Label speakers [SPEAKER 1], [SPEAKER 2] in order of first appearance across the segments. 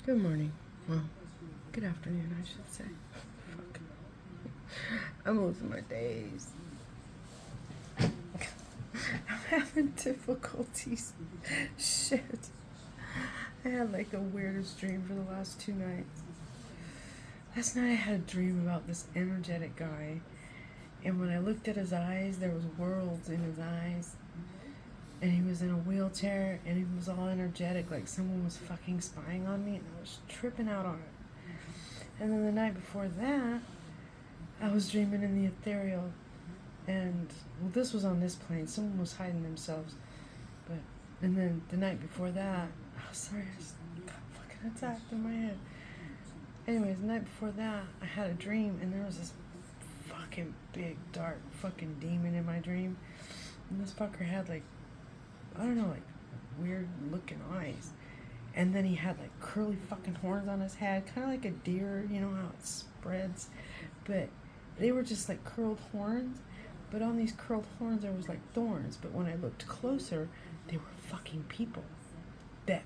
[SPEAKER 1] Good morning. Well, good afternoon, I should say. Fuck. I'm losing my days. I'm having difficulties. Shit. I had like the weirdest dream for the last 2 nights. Last night I had a dream about this energetic guy, and when I looked at his eyes, there was worlds in his eyes. And he was in a wheelchair, and he was all energetic, like someone was fucking spying on me, and I was tripping out on it. And then the night before that, I was dreaming in the ethereal, and well, this was on this plane. Someone was hiding themselves, but and then the night before that, oh sorry, I just got fucking attacked in my head. Anyways, the night before that, I had a dream, and there was this fucking big dark fucking demon in my dream, and this fucker had like, I don't know, like weird looking eyes, and then he had like curly fucking horns on his head, kind of like a deer, you know how it spreads, but they were just like curled horns, but on these curled horns there was like thorns, but when I looked closer, they were fucking people that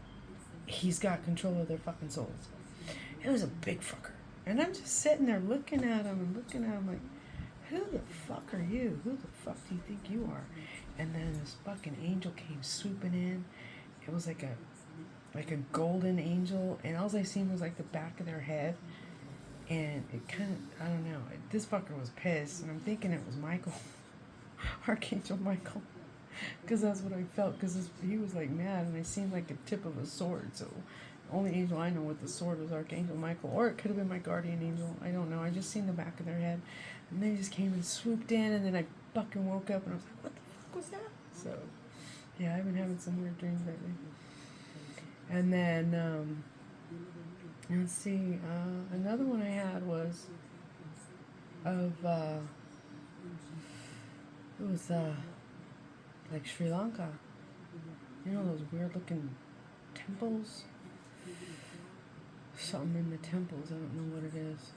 [SPEAKER 1] he's got control of their fucking souls. It was a big fucker. And I'm just sitting there looking at him and looking at him like, who the fuck are you? Who the fuck do you think you are? And then this fucking angel came swooping in. It was like a golden angel, and all I seen was like the back of their head. And it kind of, I don't know, this fucker was pissed, and I'm thinking it was Michael, Archangel Michael, because that's what I felt, because he was like mad, and I seen like a tip of a sword, so the only angel I know with the sword was Archangel Michael, or it could have been my guardian angel, I don't know, I just seen the back of their head, and they just came and swooped in, and then I fucking woke up, and I was like, what the fuck was that? So, yeah, I've been having some weird dreams lately. And then, let's see, another one I had was of, it was, like Sri Lanka. You know those weird looking temples? Something in the temples, I don't know what it is.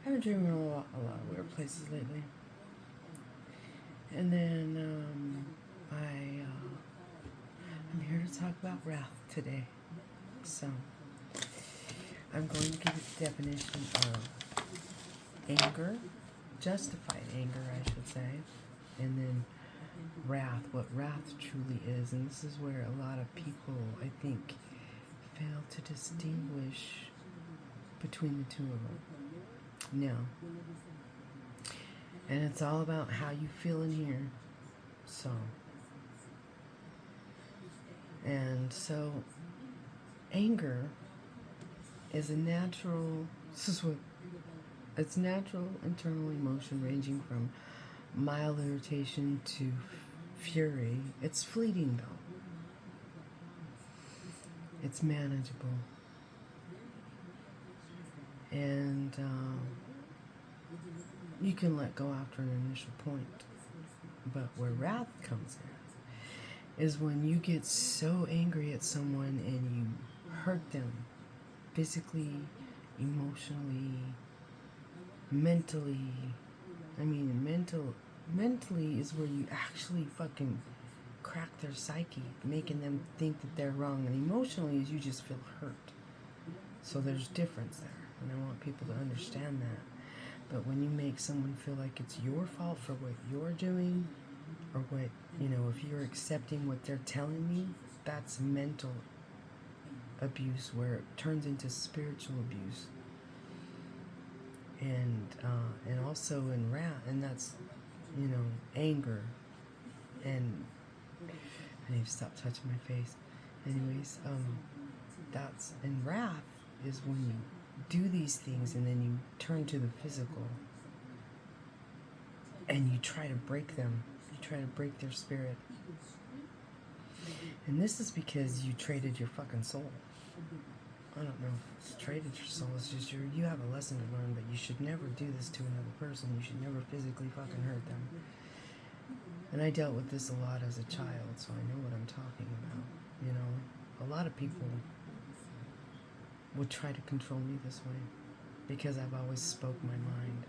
[SPEAKER 1] I've been dreaming a lot of weird places lately. And then, I'm here to talk about wrath today. So, I'm going to give you the definition of anger, justified anger, I should say, and then wrath, what wrath truly is. And this is where a lot of people, I think, fail to distinguish between the two of them. No. And it's all about how you feel in here. So, anger is it's natural internal emotion ranging from mild irritation to fury. It's fleeting though. It's manageable. And you can let go after an initial point. But where wrath comes in is when you get so angry at someone and you hurt them physically, emotionally, mentally. Mentally is where you actually fucking crack their psyche, making them think that they're wrong. And emotionally is you just feel hurt. So there's difference there. And I want people to understand that. But when you make someone feel like it's your fault for what you're doing, or what, if you're accepting what they're telling you, that's mental abuse where it turns into spiritual abuse. And also in wrath, and that's, anger. And I need to stop touching my face. Anyways, that's, and wrath is when you do these things and then you turn to the physical and you try to break them. You try to break their spirit. And this is because you traded your fucking soul. I don't know if it's traded your soul. It's just you have a lesson to learn, but you should never do this to another person. You should never physically fucking hurt them. And I dealt with this a lot as a child, so I know what I'm talking about. A lot of people would try to control me this way because I've always spoke my mind.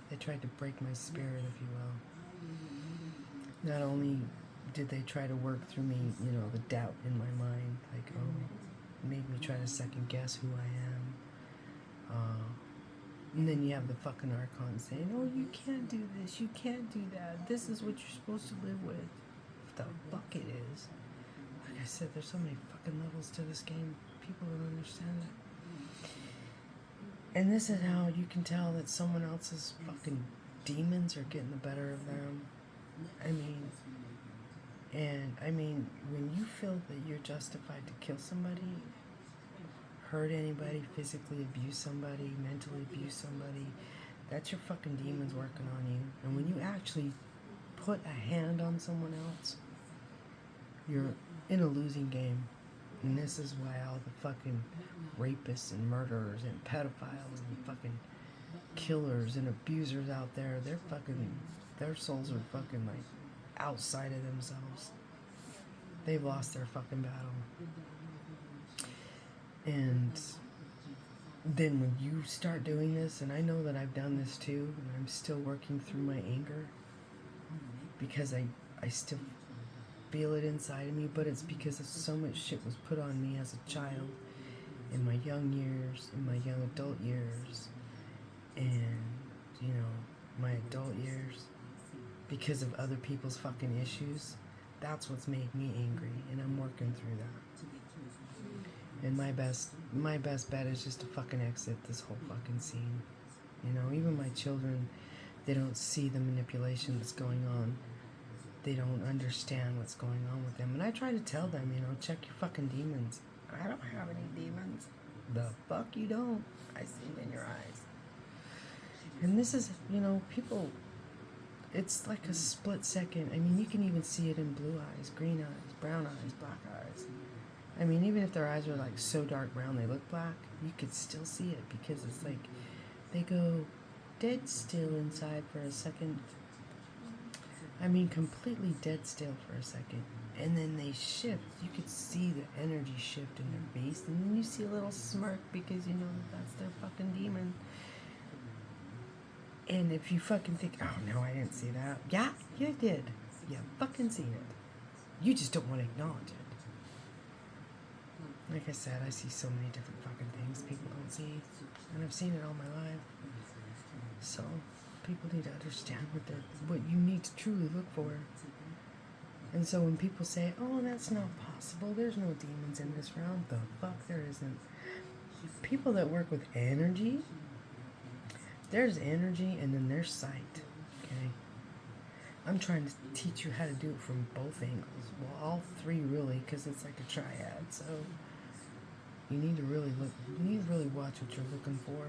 [SPEAKER 1] They tried to break my spirit, if you will. Not only did they try to work through me, you know, the doubt in my mind, like, made me try to second guess who I am. And then you have the fucking Archon saying, oh, you can't do this, you can't do that, this is what you're supposed to live with. What the fuck it is. Like I said, there's so many fucking levels to this game, people don't understand it. And this is how you can tell that someone else's fucking demons are getting the better of them. I mean, when you feel that you're justified to kill somebody, hurt anybody, physically abuse somebody, mentally abuse somebody, that's your fucking demons working on you. And when you actually put a hand on someone else, you're in a losing game. And this is why all the fucking rapists and murderers and pedophiles and fucking killers and abusers out there, their souls are fucking like outside of themselves. They've lost their fucking battle. And then when you start doing this, and I know that I've done this too, and I'm still working through my anger because I still feel it inside of me, but it's because of so much shit was put on me as a child, in my young years, in my young adult years, and, you know, my adult years, because of other people's fucking issues. That's what's made me angry, and I'm working through that. And my best bet is just to fucking exit this whole fucking scene. You know, even my children, they don't see the manipulation that's going on. They don't understand what's going on with them. And I try to tell them, you know, check your fucking demons. I don't have any demons. The fuck you don't. I see them in your eyes. And this is, you know, people, it's like a split second. I mean, you can even see it in blue eyes, green eyes, brown eyes, black eyes. I mean, even if their eyes are like so dark brown they look black, you could still see it because it's like they go dead still inside for a second. I mean, completely dead still for a second. And then they shift. You could see the energy shift in their face. And then you see a little smirk because you know that that's their fucking demon. And if you fucking think, oh no, I didn't see that. Yeah, you did. You fucking seen it. You just don't want to acknowledge it. Like I said, I see so many different fucking things people don't see. And I've seen it all my life. So, people need to understand what you need to truly look for. And so when people say, oh, that's not possible, there's no demons in this realm, the fuck there isn't. People that work with energy, there's energy and then there's sight, okay? I'm trying to teach you how to do it from both angles. Well, all three really, because it's like a triad, so you need to really watch what you're looking for.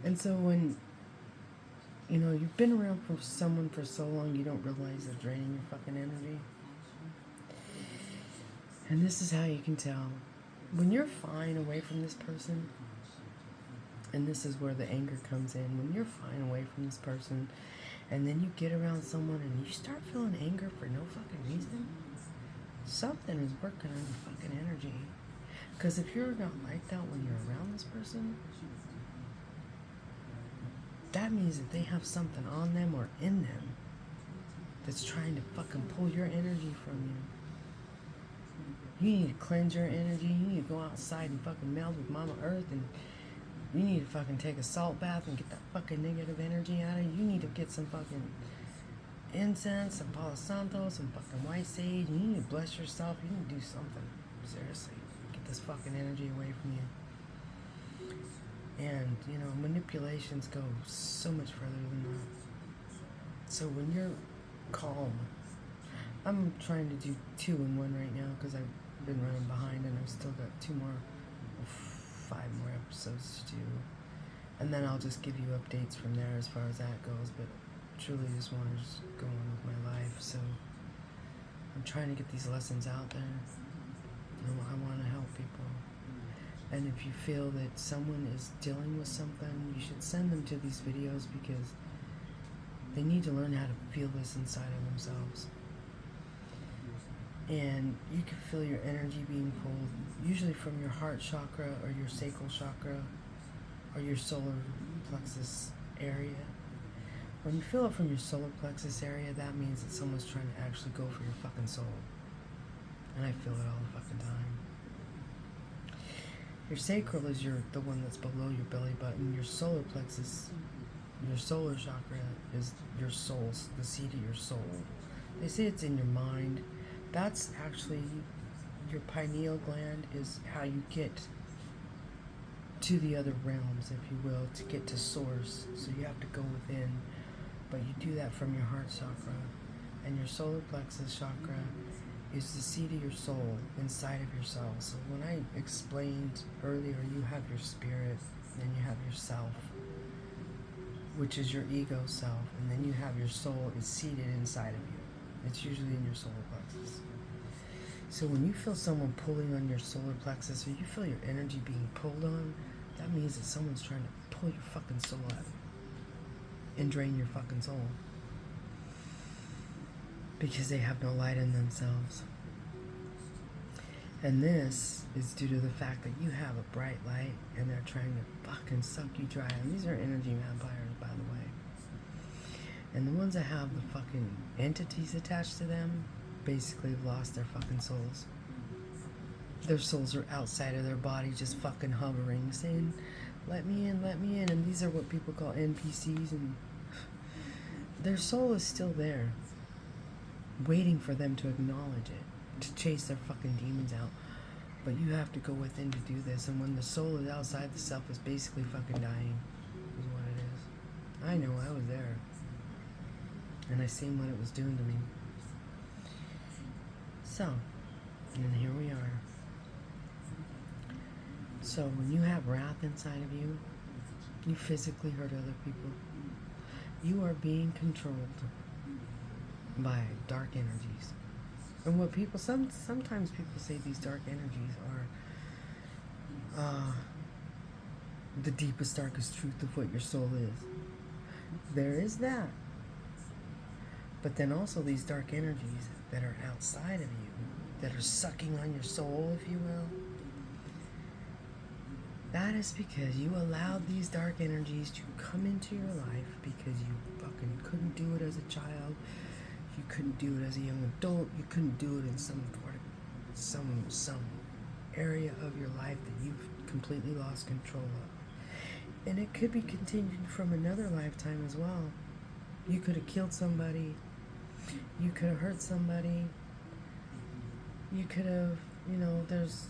[SPEAKER 1] And so when, you know, you've been around for someone for so long, you don't realize they're draining your fucking energy. And this is how you can tell. When you're fine away from this person, and this is where the anger comes in, when you're fine away from this person, and then you get around someone and you start feeling anger for no fucking reason, something is working on your fucking energy. Because if you're not like that when you're around this person, that means that they have something on them or in them that's trying to fucking pull your energy from you. You need to cleanse your energy. You need to go outside and fucking meld with Mama Earth, and you need to fucking take a salt bath and get that fucking negative energy out of you. You need to get some fucking incense, some Palo Santo, some fucking white sage, and you need to bless yourself. You need to do something. Seriously. Get this fucking energy away from you. And, you know, manipulations go so much further than that. So when you're calm, I'm trying to do 2 in 1 right now because I've been running behind and I've still got 5 more episodes to do. And then I'll just give you updates from there as far as that goes. But truly just want to just go on with my life. So I'm trying to get these lessons out there. I want to help people. And if you feel that someone is dealing with something, you should send them to these videos because they need to learn how to feel this inside of themselves. And you can feel your energy being pulled, usually from your heart chakra or your sacral chakra or your solar plexus area. When you feel it from your solar plexus area, that means that someone's trying to actually go for your fucking soul. And I feel it all the fucking time. Your sacral is the one that's below your belly button. Your solar plexus, your solar chakra is your soul, the seat of your soul. They say it's in your mind. That's actually your pineal gland is how you get to the other realms, if you will, to get to source. So you have to go within. But you do that from your heart chakra. And your solar plexus chakra is the seat of your soul inside of yourself. So when I explained earlier, you have your spirit, then you have yourself, which is your ego self, and then you have your soul is seated inside of you. It's usually in your solar plexus. So when you feel someone pulling on your solar plexus, or you feel your energy being pulled on, that means that someone's trying to pull your fucking soul out of you and drain your fucking soul. Because they have no light in themselves. And this is due to the fact that you have a bright light and they're trying to fucking suck you dry. And these are energy vampires, by the way. And the ones that have the fucking entities attached to them basically have lost their fucking souls. Their souls are outside of their body just fucking hovering, saying, let me in, let me in. And these are what people call NPCs, and their soul is still there, waiting for them to acknowledge it, to chase their fucking demons out. But you have to go within to do this, and when the soul is outside the self, it's basically fucking dying, is what it is. I know, I was there. And I seen what it was doing to me. So, and here we are. So when you have wrath inside of you, you physically hurt other people. You are being controlled by dark energies. And what people, sometimes people say these dark energies are the deepest, darkest truth of what your soul is. There is that. But then also these dark energies that are outside of you, that are sucking on your soul, if you will. That is because you allowed these dark energies to come into your life because you fucking couldn't do it as a child. You couldn't do it as a young adult. You couldn't do it in some area of your life that you've completely lost control of. And it could be continued from another lifetime as well. You could have killed somebody. You could have hurt somebody. You could have, there's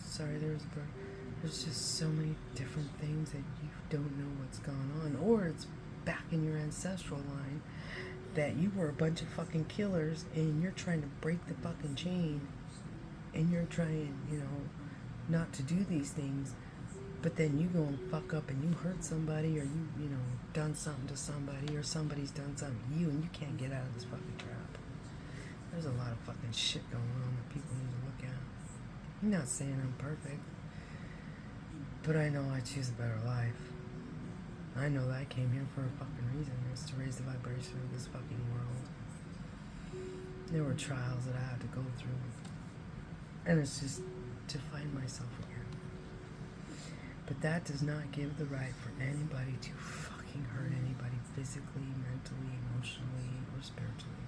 [SPEAKER 1] just so many different things that you don't know what's going on. Or it's back in your ancestral line that you were a bunch of fucking killers and you're trying to break the fucking chain and you're trying, not to do these things, but then you go and fuck up and you hurt somebody, or you done something to somebody, or somebody's done something to you, and you can't get out of this fucking trap. There's a lot of fucking shit going on that people need to look at. I'm not saying I'm perfect, but I know I choose a better life. I know that I came here for a fucking reason. It's to raise the vibration of this fucking world. There were trials that I had to go through. And it's just to find myself again. But that does not give the right for anybody to fucking hurt anybody physically, mentally, emotionally, or spiritually.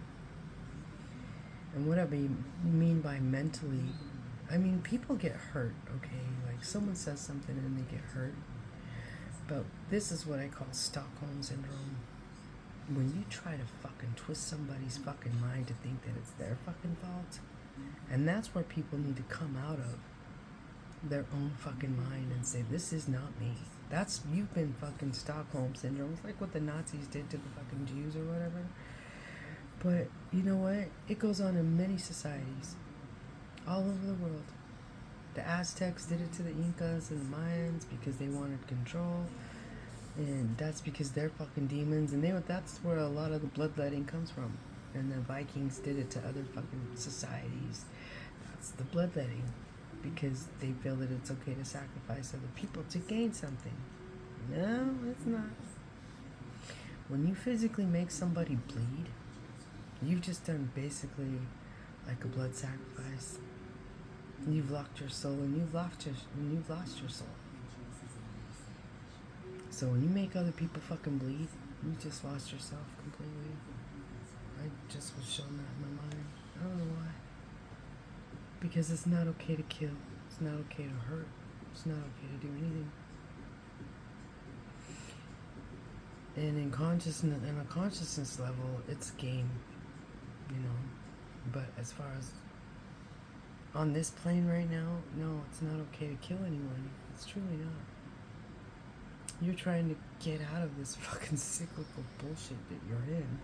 [SPEAKER 1] And what I mean by mentally, I mean people get hurt, okay? Like someone says something and they get hurt. But this is what I call Stockholm Syndrome. When you try to fucking twist somebody's fucking mind to think that it's their fucking fault. And that's where people need to come out of their own fucking mind and say, this is not me. You've been fucking Stockholm Syndrome. It's like what the Nazis did to the fucking Jews or whatever. But you know what? It goes on in many societies all over the world. The Aztecs did it to the Incas and the Mayans because they wanted control. And that's because they're fucking demons. And that's where a lot of the bloodletting comes from. And the Vikings did it to other fucking societies. That's the bloodletting. Because they feel that it's okay to sacrifice other people to gain something. No, it's not. When you physically make somebody bleed, you've just done basically like a blood sacrifice. You've locked your soul and you've lost your soul. So when you make other people fucking bleed, You just lost yourself completely. I just was shown that in my mind. I don't know why. Because it's not okay to kill. It's not okay to hurt. It's not okay to do anything. And in consciousness, in a consciousness level, it's game, you know. But as far as on this plane right now, no, it's not okay to kill anyone. It's truly not. You're trying to get out of this fucking cyclical bullshit that you're in,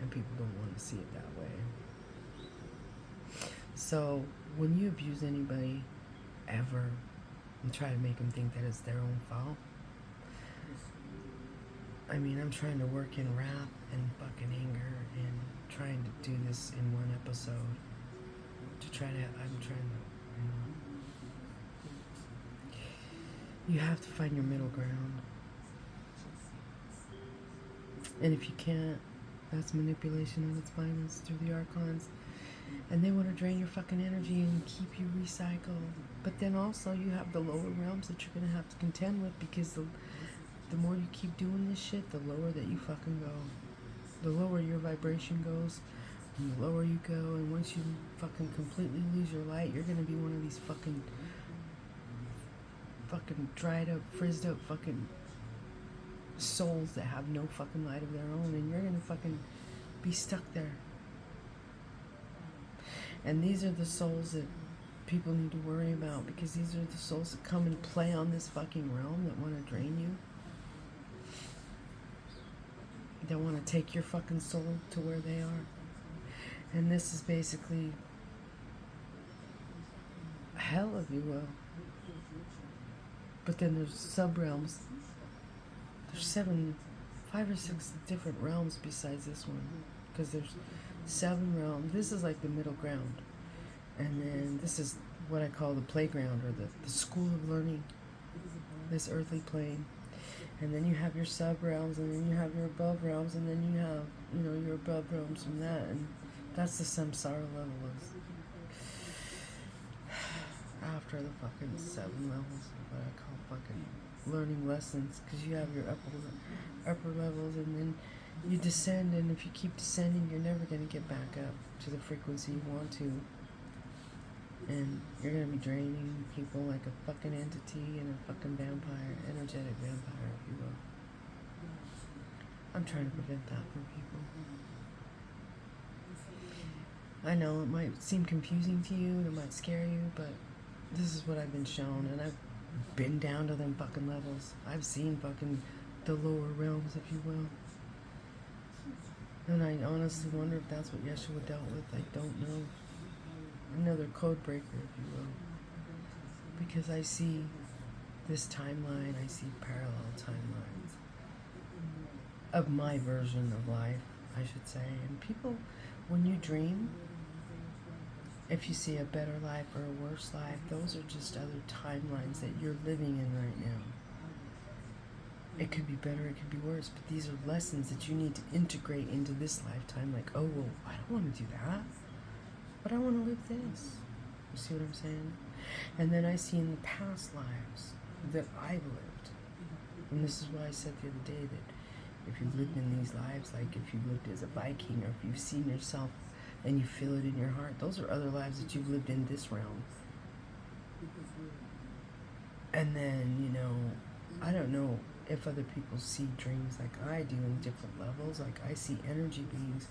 [SPEAKER 1] and people don't want to see it that way. So when you abuse anybody ever and try to make them think that it's their own fault, I mean, I'm trying to work in wrath and fucking anger and trying to do this in one episode I'm trying to, you have to find your middle ground. And if you can't, that's manipulation at its finest through the archons. And they want to drain your fucking energy and keep you recycled. But then also you have the lower realms that you're going to have to contend with, because the more you keep doing this shit, the lower that you fucking go. The lower your vibration goes, and the lower you go, and once you fucking completely lose your light, you're going to be one of these fucking dried up, frizzed up fucking souls that have no fucking light of their own, and you're going to fucking be stuck there. And these are the souls that people need to worry about, because these are the souls that come and play on this fucking realm, that want to drain you. That want to take your fucking soul to where they are. And this is basically hell, if you will. But then there's sub-realms. There's 5 or 6 different realms besides this one. Because there's 7 realms. This is like the middle ground. And then this is what I call the playground, or the school of learning. This earthly plane. And then you have your sub-realms, and then you have your above realms, and then you have, your above realms from that. And that's the samsara level of after the fucking 7 levels, what I call fucking learning lessons, because you have your upper levels, and then you descend, and if you keep descending, you're never going to get back up to the frequency you want to, and you're going to be draining people like a fucking entity and a fucking vampire, energetic vampire, if you will. I'm trying to prevent that from people. I know it might seem confusing to you, and it might scare you, but this is what I've been shown, and I've been down to them fucking levels. I've seen fucking the lower realms, if you will. And I honestly wonder if that's what Yeshua dealt with. I don't know. Another code breaker, if you will. Because I see this timeline, I see parallel timelines of my version of life, I should say. And people, when you dream, if you see a better life or a worse life, those are just other timelines that you're living in right now. It could be better, it could be worse, but these are lessons that you need to integrate into this lifetime. Like, oh, well, I don't want to do that, but I want to live this. You see what I'm saying? And then I see in the past lives that I've lived. And this is why I said the other day that if you've lived in these lives, like if you lived as a Viking, or if you've seen yourself and you feel it in your heart, those are other lives that you've lived in this realm. And then, I don't know if other people see dreams like I do in different levels. Like I see energy beings,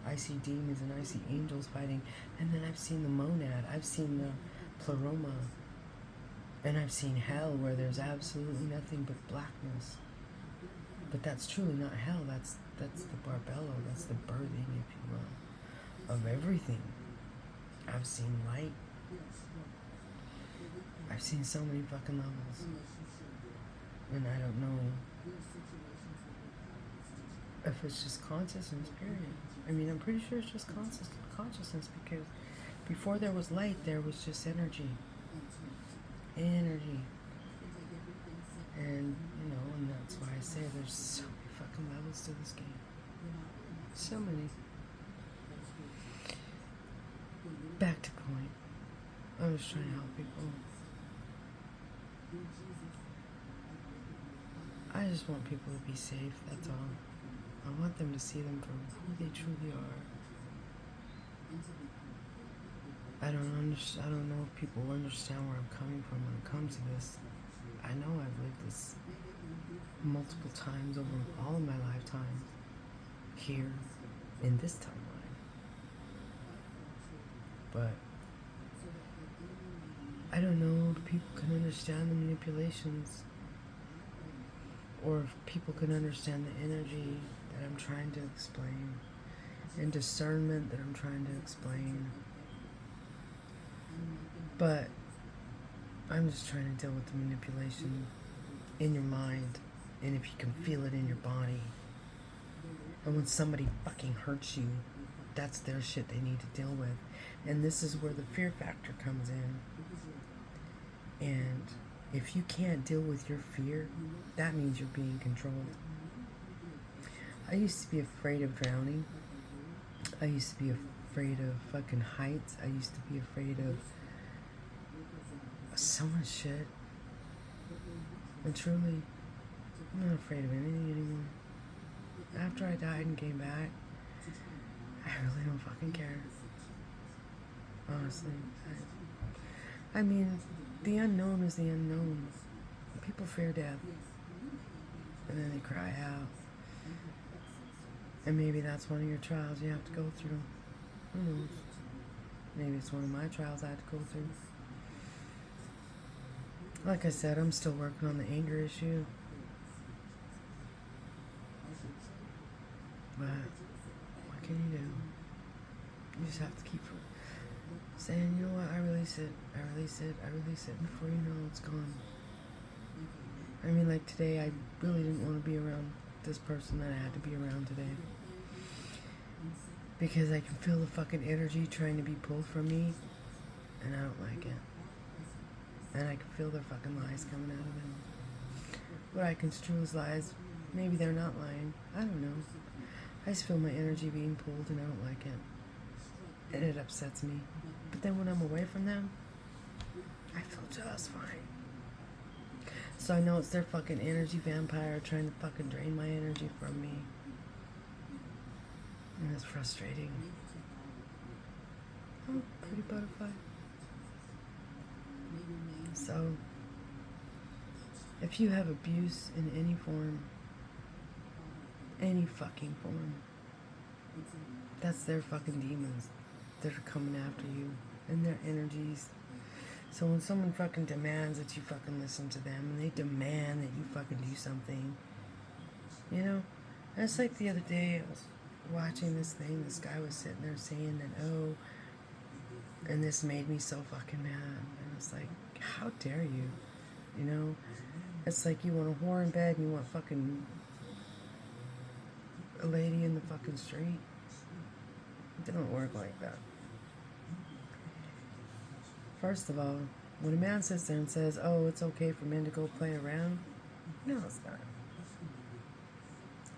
[SPEAKER 1] I see demons, and I see angels fighting. And then I've seen the monad, I've seen the pleroma, and I've seen hell, where there's absolutely nothing but blackness. But that's truly not hell. That's the barbello. That's the birthing, if you will, of everything. I've seen light. I've seen so many fucking levels. And I don't know if it's just consciousness, period. I mean, I'm pretty sure it's just consciousness, because before there was light, there was just energy. Energy. And, and that's why I say there's so many fucking levels to this game. So many. Back to point. I was trying to help people. I just want people to be safe, that's all. I want them to see them for who they truly are. I don't know if people understand where I'm coming from when it comes to this. I know I've lived this multiple times over all of my lifetime here in this timeline. But I don't know if people can understand the manipulations, or if people can understand the energy that I'm trying to explain, and discernment that I'm trying to explain. But I'm just trying to deal with the manipulation in your mind, and if you can feel it in your body. And when somebody fucking hurts you, that's their shit they need to deal with. And this is where the fear factor comes in. And if you can't deal with your fear, that means you're being controlled. I used to be afraid of drowning. I used to be afraid of fucking heights. I used to be afraid of so much shit. And truly, I'm not afraid of anything anymore. After I died and came back, I really don't fucking care. Honestly. I mean, the unknown is the unknown. People fear death. And then they cry out. And maybe that's one of your trials you have to go through. Who knows? Maybe it's one of my trials I had to go through. Like I said, I'm still working on the anger issue. But what can you do? You just have to keep saying, you know what, I release it, and before you know it's gone. I mean, like today, I really didn't want to be around this person that I had to be around today. Because I can feel the fucking energy trying to be pulled from me, and I don't like it. And I can feel their fucking lies coming out of them. What I construe as lies, maybe they're not lying. I don't know. I just feel my energy being pulled and I don't like it. And it upsets me. But then when I'm away from them, I feel just fine. So I know it's their fucking energy vampire trying to fucking drain my energy from me. And it's frustrating. Oh, pretty butterfly. So, if you have abuse in any form, any fucking form, that's their fucking demons that are coming after you and their energies. So when someone fucking demands that you fucking listen to them and they demand that you fucking do something, you know, and it's like the other day I was watching this thing, this guy was sitting there saying that, oh, and this made me so fucking mad. And it's like, how dare you? You know? It's like you want a whore in bed and you want fucking a lady in the fucking street. It doesn't work like that. First of all, when a man sits there and says, oh, it's okay for men to go play around, no, it's not.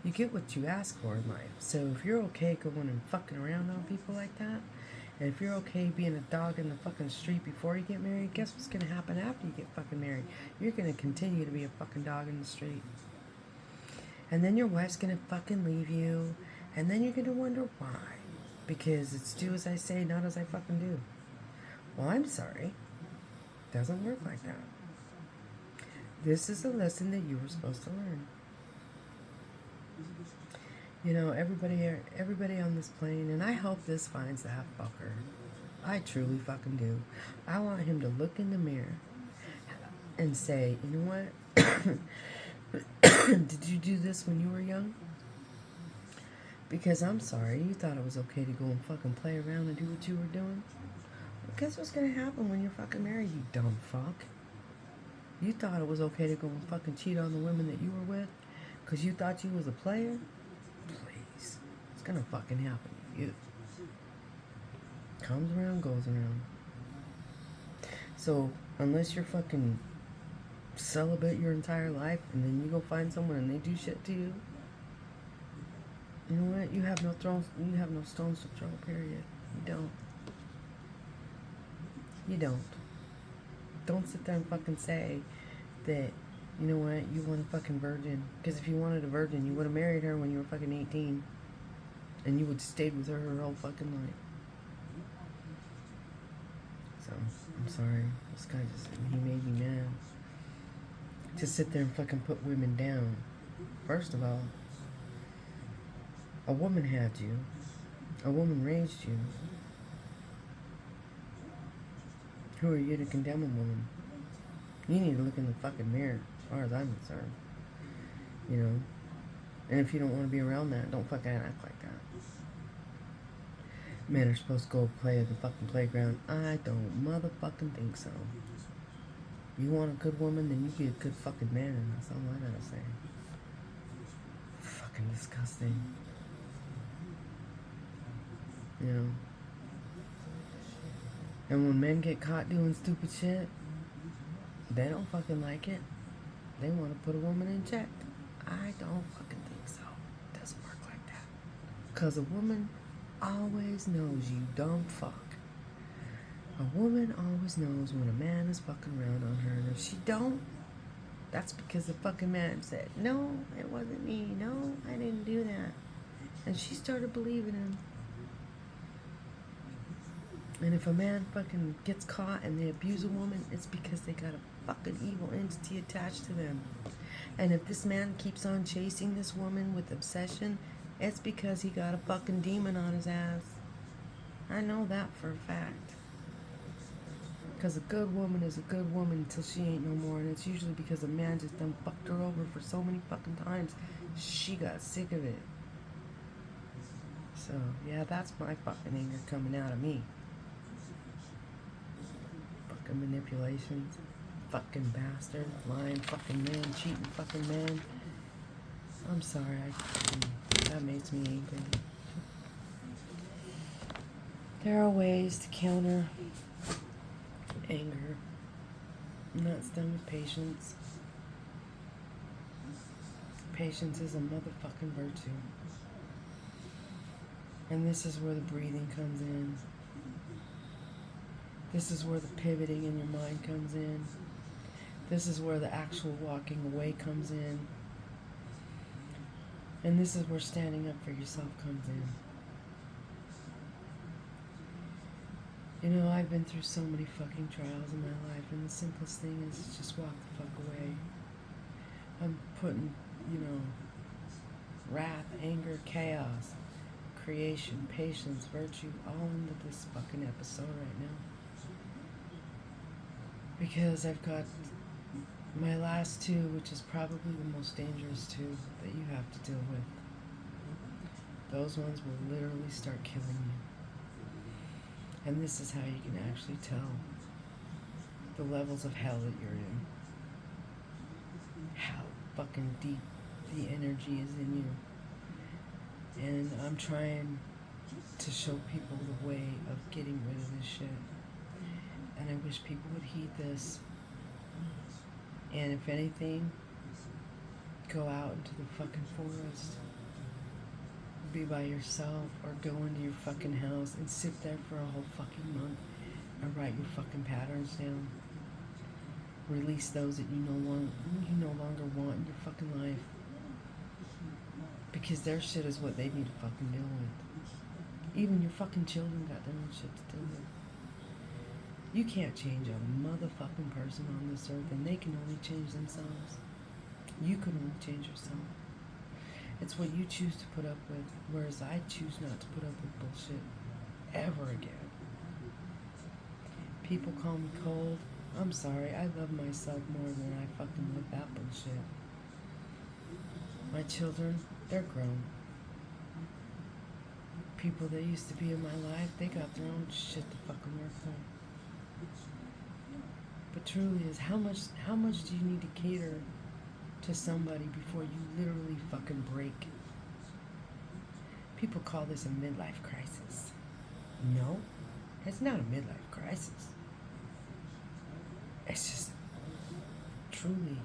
[SPEAKER 1] You get what you ask for in life. So if you're okay going and fucking around on people like that, and if you're okay being a dog in the fucking street before you get married, guess what's going to happen after you get fucking married? You're going to continue to be a fucking dog in the street. And then your wife's going to fucking leave you, and then you're going to wonder why. Because it's do as I say, not as I fucking do. Well, I'm sorry. Doesn't work like that. This is a lesson that you were supposed to learn. You know, everybody on this plane, and I hope this finds that fucker. I truly fucking do. I want him to look in the mirror and say, you know what? Did you do this when you were young? Because I'm sorry, you thought it was okay to go and fucking play around and do what you were doing? Well, guess what's gonna happen when you're fucking married, you dumb fuck? You thought it was okay to go and fucking cheat on the women that you were with because you thought you was a player? Please. It's gonna fucking happen to you. Comes around, goes around. So, unless you're fucking celibate your entire life and then you go find someone and they do shit to you, you know what? You have no stones to throw, period. You don't. You don't. Don't sit there and fucking say that You know what? You want a fucking virgin. Because if you wanted a virgin, you would have married her when you were fucking 18. And you would have stayed with her whole fucking life. So, I'm sorry. This guy just, he made me mad. To sit there and fucking put women down. First of all, a woman had you. A woman raised you. Who are you to condemn a woman? You need to look in the fucking mirror, as far as I'm concerned. You know? And if you don't want to be around that, don't fucking act like that. Men are supposed to go play at the fucking playground. I don't motherfucking think so. You want a good woman, then you be a good fucking man. That's all I gotta say. Fucking disgusting. You know? And when men get caught doing stupid shit, they don't fucking like it. They want to put a woman in check. I don't fucking think so. It doesn't work like that. Because a woman always knows you don't fuck. A woman always knows when a man is fucking around on her. And if she don't, that's because the fucking man said, no, it wasn't me. No, I didn't do that. And she started believing him. And if a man fucking gets caught and they abuse a woman, it's because they got a fucking evil entity attached to them. And if this man keeps on chasing this woman with obsession, it's because he got a fucking demon on his ass. I know that for a fact. Because a good woman is a good woman until she ain't no more. And it's usually because a man just done fucked her over for so many fucking times. She got sick of it. So, yeah, that's my fucking anger coming out of me. Fucking manipulations. Fucking bastard. Lying fucking man. Cheating fucking man. I'm sorry. That makes me angry. There are ways to counter anger. And that's done with patience. Patience is a motherfucking virtue. And this is where the breathing comes in. This is where the pivoting in your mind comes in. This is where the actual walking away comes in. And this is where standing up for yourself comes in. You know, I've been through so many fucking trials in my life, and the simplest thing is just walk the fuck away. I'm putting, you know, wrath, anger, chaos, creation, patience, virtue, all into this fucking episode right now. Because I've got my last two, which is probably the most dangerous two that you have to deal with. Those ones will literally start killing you. And this is how you can actually tell the levels of hell that you're in. How fucking deep the energy is in you. And I'm trying to show people the way of getting rid of this shit. And I wish people would heed this. And if anything, go out into the fucking forest. Be by yourself, or go into your fucking house and sit there for a whole fucking month and write your fucking patterns down. Release those that you no longer want in your fucking life. Because their shit is what they need to fucking deal with. Even your fucking children got their own shit to deal with. You can't change a motherfucking person on this earth, and they can only change themselves. You can only change yourself. It's what you choose to put up with, whereas I choose not to put up with bullshit ever again. People call me cold. I'm sorry, I love myself more than I fucking love that bullshit. My children, they're grown. People that used to be in my life, they got their own shit to fucking work on. But truly is, how much do you need to cater to somebody before you literally fucking break? People call this a midlife crisis. No, it's not a midlife crisis. It's just truly,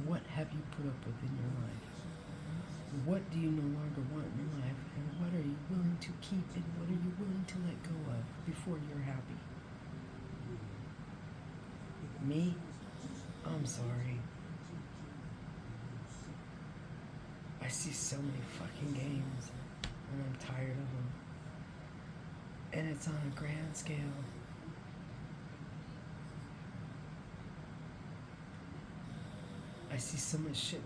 [SPEAKER 1] what have you put up with in your life? What do you no longer want in your life, and what are you willing to keep, and what are you willing to let go of before you're happy? Me? I'm sorry. I see so many fucking games, and I'm tired of them. And it's on a grand scale. I see so much shit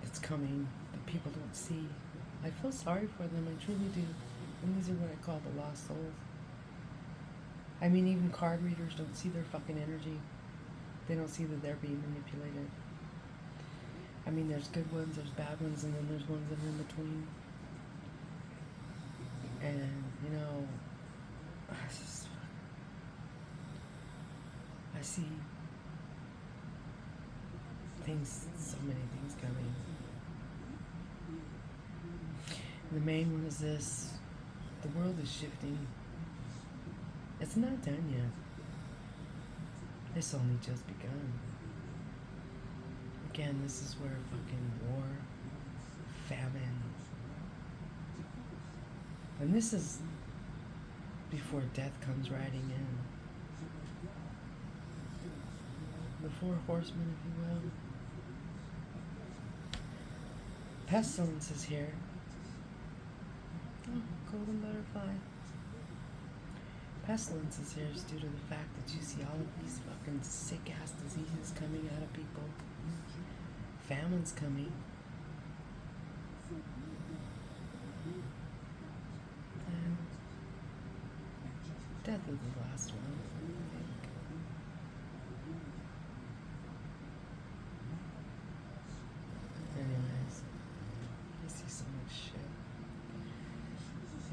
[SPEAKER 1] that's coming that people don't see. I feel sorry for them, I truly do. And these are what I call the lost souls. I mean, even card readers don't see their fucking energy. They don't see that they're being manipulated. I mean, there's good ones, there's bad ones, and then there's ones that are in between. And, you know, I see things, so many things coming. The main one is this: the world is shifting. It's not done yet. It's only just begun. Again, this is where fucking war, famine, and this is before death comes riding in. The four horsemen, if you will. Pestilence is here. Oh, golden butterfly. Pestilence is here is due to the fact that you see all of these fucking sick ass diseases coming out of people. Famine's coming. And death is the last one, I think. Anyways, I see so much shit.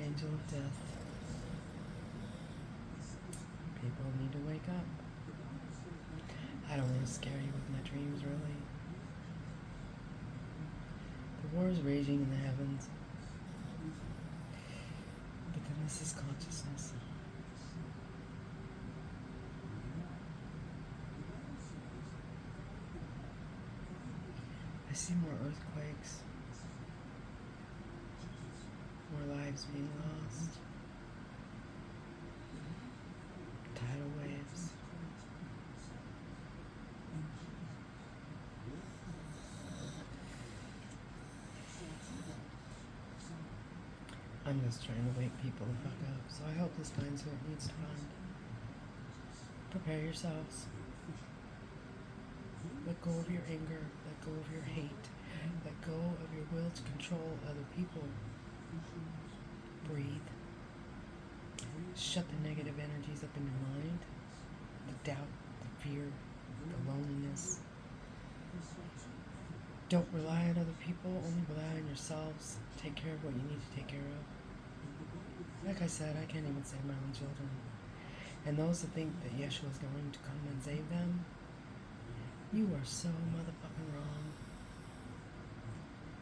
[SPEAKER 1] Angel of death. People need to wake up. I don't want to scare you with my dreams, really. The war is raging in the heavens. But then this is consciousness. I see more earthquakes. More lives being lost. Tidal waves. I'm just trying to wake people the fuck up, so I hope this finds who it needs to find. Prepare yourselves. Let go of your anger, let go of your hate, let go of your will to control other people. Breathe. Shut the negative energies up in your mind, the doubt, the fear, the loneliness. Don't rely on other people, only rely on yourselves. Take care of what you need to take care of. Like I said, I can't even save my own children. And those that think that Yeshua is going to come and save them, you are so motherfucking wrong.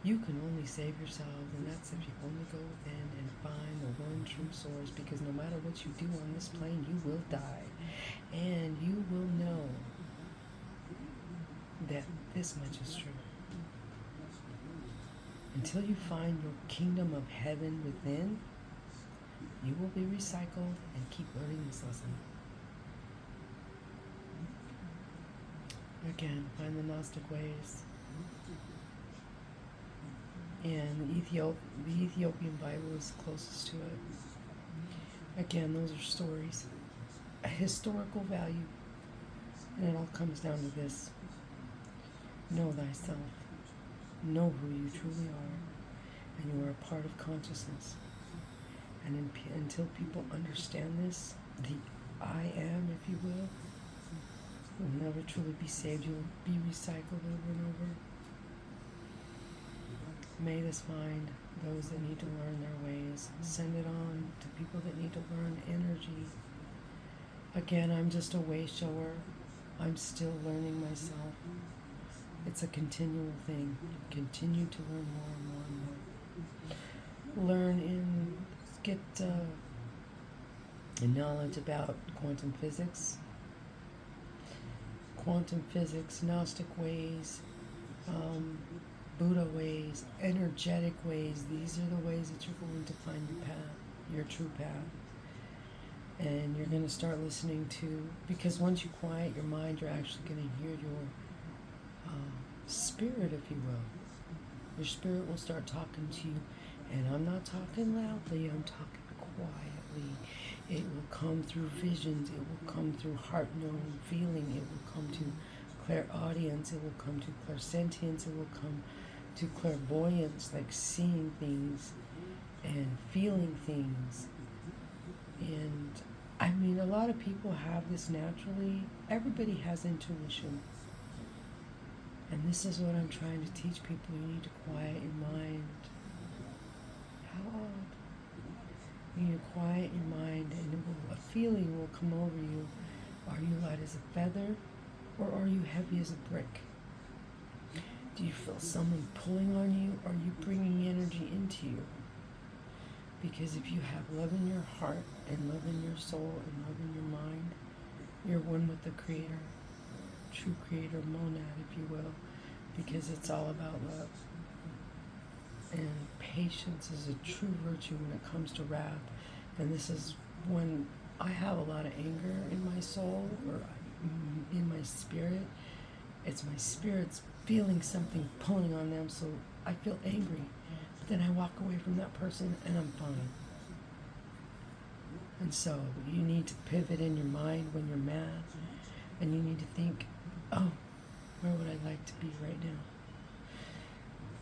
[SPEAKER 1] You can only save yourselves, and that's if you only go within and find the one true source, because no matter what you do on this plane, you will die. And you will know that this much is true. Until you find your kingdom of heaven within, you will be recycled and keep learning this lesson. Again, find the Gnostic ways. And the Ethiopian Bible is closest to it. Again, those are stories. A historical value. And it all comes down to this. Know thyself. Know who you truly are. And you are a part of consciousness. And until people understand this, the I am, if you will, you'll never truly be saved. You'll be recycled over and over. May this find those that need to learn their ways. Send it on to people that need to learn energy. Again, I'm just a way shower. I'm still learning myself. It's a continual thing. Continue to learn more and more and more. Learn and get knowledge about quantum physics, Gnostic ways, Buddha ways, energetic ways. These are the ways that you're going to find your path, your true path. And you're going to start listening to, because once you quiet your mind, you're actually going to hear your spirit, if you will. Your spirit will start talking to you. And I'm not talking loudly, I'm talking quietly. It will come through visions, it will come through heart-knowing feeling, it will come to clairaudience, it will come to clairsentience, it will come to clairvoyance, like seeing things and feeling things. And I mean, a lot of people have this naturally. Everybody has intuition. And this is what I'm trying to teach people. You need to quiet your mind. How odd. You need to quiet your mind, and a feeling will come over you. Are you light as a feather, or are you heavy as a brick? Do you feel someone pulling on you, or are you bringing energy into you? Because if you have love in your heart, and love in your soul, and love in your mind, you're one with the Creator, true Creator, monad, if you will, because it's all about love. And patience is a true virtue when it comes to wrath. And this is when I have a lot of anger in my soul or in my spirit. It's my spirit's feeling something pulling on them, so I feel angry. But then I walk away from that person and I'm fine. And so you need to pivot in your mind when you're mad. And you need to think, oh, where would I like to be right now?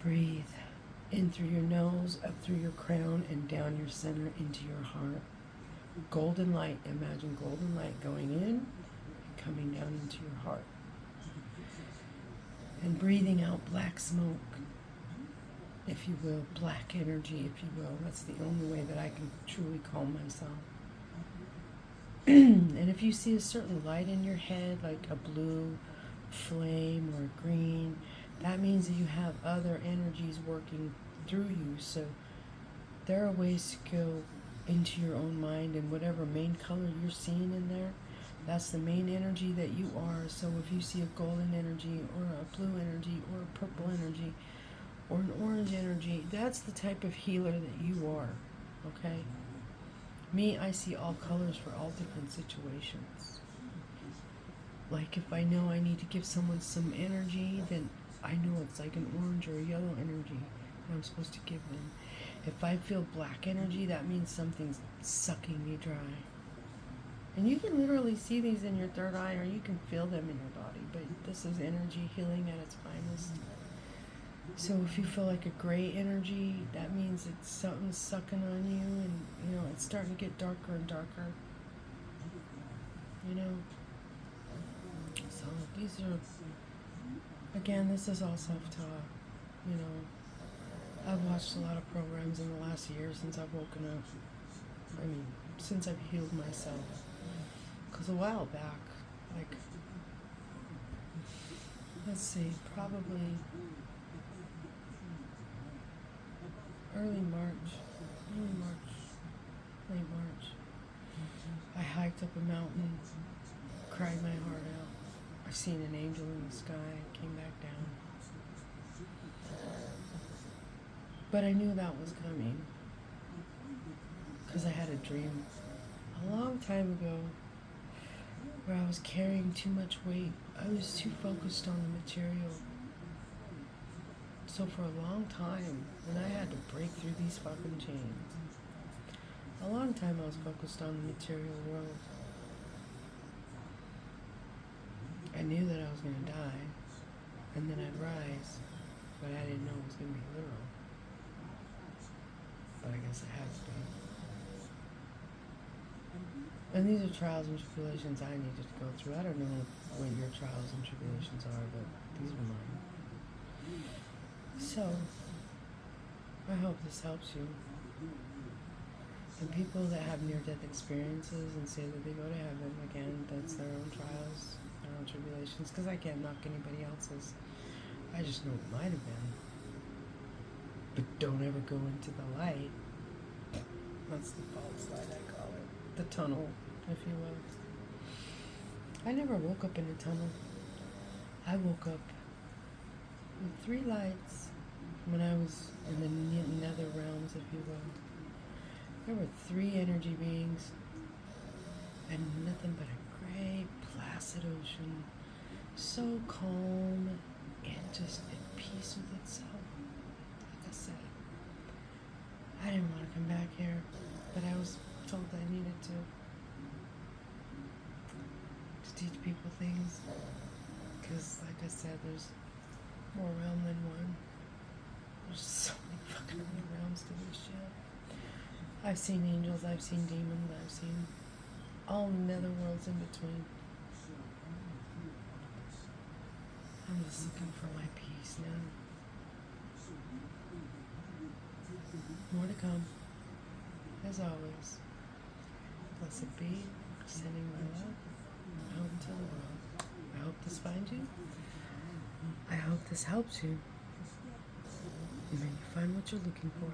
[SPEAKER 1] Breathe. In through your nose, up through your crown, and down your center into your heart. Golden light. Imagine golden light going in and coming down into your heart. And breathing out black smoke, if you will, black energy, if you will. That's the only way that I can truly calm myself. And if you see a certain light in your head, like a blue flame or a green, that means that you have other energies working through you. So there are ways to go into your own mind, and whatever main color you're seeing in there, that's the main energy that you are. So if you see a golden energy or a blue energy or a purple energy or an orange energy, that's the type of healer that you are. Okay? Me, I see all colors for all different situations. Like if I know I need to give someone some energy, then I know it's like an orange or a yellow energy that I'm supposed to give them. If I feel black energy, that means something's sucking me dry. And you can literally see these in your third eye, or you can feel them in your body. But this is energy healing at its finest. So if you feel like a gray energy, that means it's something sucking on you, and it's starting to get darker and darker. So these are, again, this is all self-taught. I've watched a lot of programs in the last year since I've woken up. I mean, since I've healed myself. Because a while back, like, let's see, probably late March, I hiked up a mountain, cried my heart out. I seen an angel in the sky, came back down. But I knew that was coming, because I had a dream a long time ago where I was carrying too much weight. I was too focused on the material. So for a long time, when I had to break through these fucking chains, a long time I was focused on the material world. I knew that I was going to die, and then I'd rise, but I didn't know it was going to be literal. But I guess it has to be. And these are trials and tribulations I needed to go through. I don't know what your trials and tribulations are, but these were mine. So, I hope this helps you. And people that have near-death experiences and say that they go to heaven, again, that's their own trials, their own tribulations, because I can't knock anybody else's. I just know it might have been. But don't ever go into the light. That's the false light, I call it. The tunnel, if you will. I never woke up in a tunnel. I woke up with 3 lights when I was in the nether realms, if you will. There were 3 energy beings and nothing but a gray, placid ocean, so calm and just at peace with itself. I didn't want to come back here, but I was told I needed to teach people things. Because, like I said, there's more realm than one. There's so many fucking other realms to this shit. I've seen angels, I've seen demons, I've seen all netherworlds in between. I'm just looking for my peace now. More to come, as always. Blessed be, sending my love out into the world. I hope this finds you. I hope this helps you. May you find what you're looking for.